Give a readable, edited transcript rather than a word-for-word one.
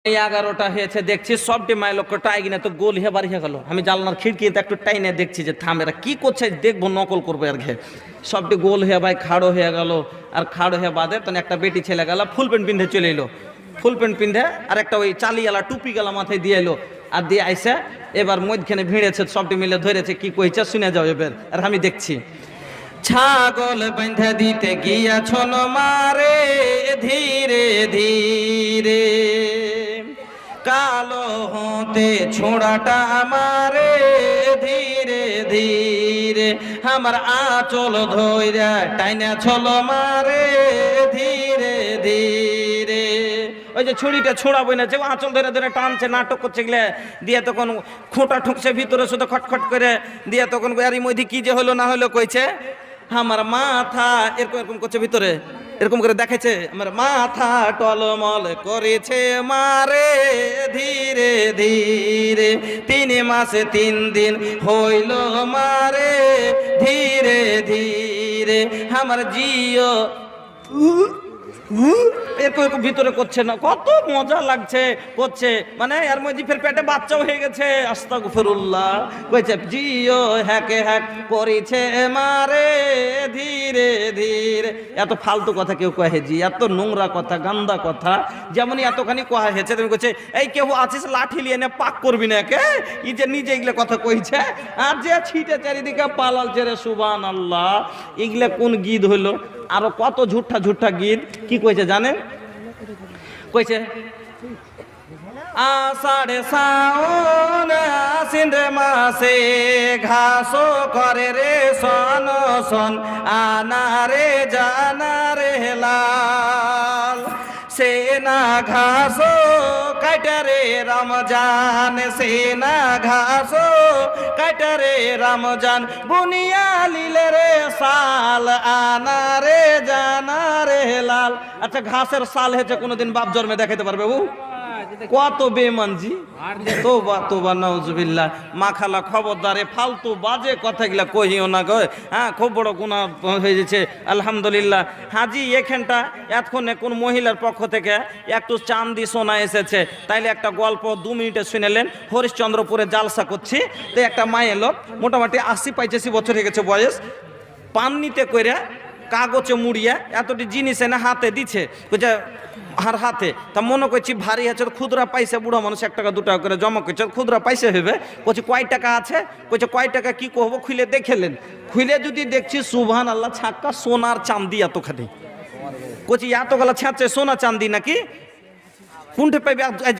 11টা হয়েছে, দেখছি সবটি মাই লক্ষ্যটা আইগিনা তো গোল হয়ে বাড়ি হয়ে গেল। আমি জানলার খিড়কিতে একটু টাইনে দেখছি যে থাম, এরা কি করছে, দেখবো নকল করবো আর ঘে। সবটি গোল হয়ে ভাই খাড়ো হয়ে গেল। আর খাড়ো হয়ে বাদে তখন একটা বেটি ছেলে গেল, ফুল প্যান্ট পিন্ধে চলে এলো। ফুল প্যান্ট পিন্ধে আর একটা ওই চালিয়ালা টুপি গেলা মাথায় দিয়ে এলো। আর দিয়ে আইসে এবার মধ্যখানে ভিড়েছে, সবটি মিলে ধরেছে, কি কইছে শুনে যাও এবার। আর আমি দেখছি, ছাগল বাঁধা দিতে গিয়াছন মারে ধীরে ধীরে, কালো হতে ছোড়াটা আমারে ধীরে ধীরে, আমার আঁচল ধইরা টাইনা ছল মারে ধীরে ধীরে। ওই যে ছুরিটা ছোড়াবই না, যে আঁচল ধরে ধরে টানছে, নাটক করছে গেলে দিয়ে, তখন খোঁটা ঠুকছে ভিতরে শুধু খটখট করে দিয়ে, তখন এরই মধ্যে কি যে হলো না হলো কইছে, আমার মাথা এরকম এরকম করছে ভিতরে, এরকম করে দেখাচ্ছে, আমার মাথা টলমল করেছে মারে ধীরে ধীরে, 3 মাসে 3 দিন হইল মারে ধীরে ধীরে, আমার জিও এরকম এরকম ভিতরে করছে না, কত মজা লাগছে করছে, মানে এর মধ্যে ফের পেটে বাচ্চাও হয়ে গেছে। আস্তাগফিরুল্লাহ কইছে, জিও হ্যাকে হ্যাক করেছে মারে ধীরে ধীরে। এত ফালতু কথা কেউ কহে জি, এত নোংরা কথা, গান্দা কথা, যেমনই এতখানি কহা হয়েছে। তুমি কইছে এই কেউ আছিস লাঠি লিয়ে নে পাক করবি না কে, ই যে নিজে এগুলো কথা কইছে। আর যে ছিটে চারিদিকে পালাল ছেড়ে, সুবহানাল্লাহ, এগুলা কোন গীত হইলো? আরো কত ঝুঠা ঝুঠা গীত কি কইছে জানেন? কইছে, আষাঢ় শ্রাবণ আশ্বিন মাসে ঘাসো করে রে সন সন, আনারে জানারে লাল, সেনা ঘাসো কাটারে রমজান, সেনা ঘাসো কাটারে রমজান, বুনিয়া লিলে রে সাল, আনারে জানারে লাল। আচ্ছা, ঘাসের সাল হয়েছে কোনোদিন বাপ জন্মে দেখাইতে পারবে? ও কত বেমানজি, তোবা তোবা নাউজুবিল্লাহ। মাখালা খবরদারে ফালতু বাজে কথাগুলা কহিও না গো। হ্যাঁ, খুব বড় গুনাহ হয়ে গেছে। আলহামদুলিল্লাহ হাজি, এখানটা এতক্ষণে কোন মহিলার পক্ষ থেকে একটু চান্দি সোনা এসেছে, তাইলে একটা গল্প 2 মিনিটে শুনেলেন। হরিশ্চন্দ্রপুরে জালসা করছি, তো একটা মায়ের লোক মোটামুটি 80-85 বছর হয়ে গেছে বয়স, পান্নিতে করে কাগজে মুড়িয়ে এতটি জিনিস এনে হাতে দিচ্ছে, বুঝছে আর হাতে, তা মনে করছি ভারী আছে, খুদরা পাইছে, বুড়া মানুষ 1 টাকা 2 টাকা করে জমা করছে, খুদরা পাইছে হবে। বলছি কয় টাকা আছে? বলছে কয় টাকা কি করবো, খুলে দেখেলেন। খুলে যদি দেখছি সুবহানাল্লাহ, ছাক্কা সোনার চাঁদি এতখানি। বলছি এত গলা ছাড়ছে সোনা চাঁদি নাকি? কোনটা পাইবে?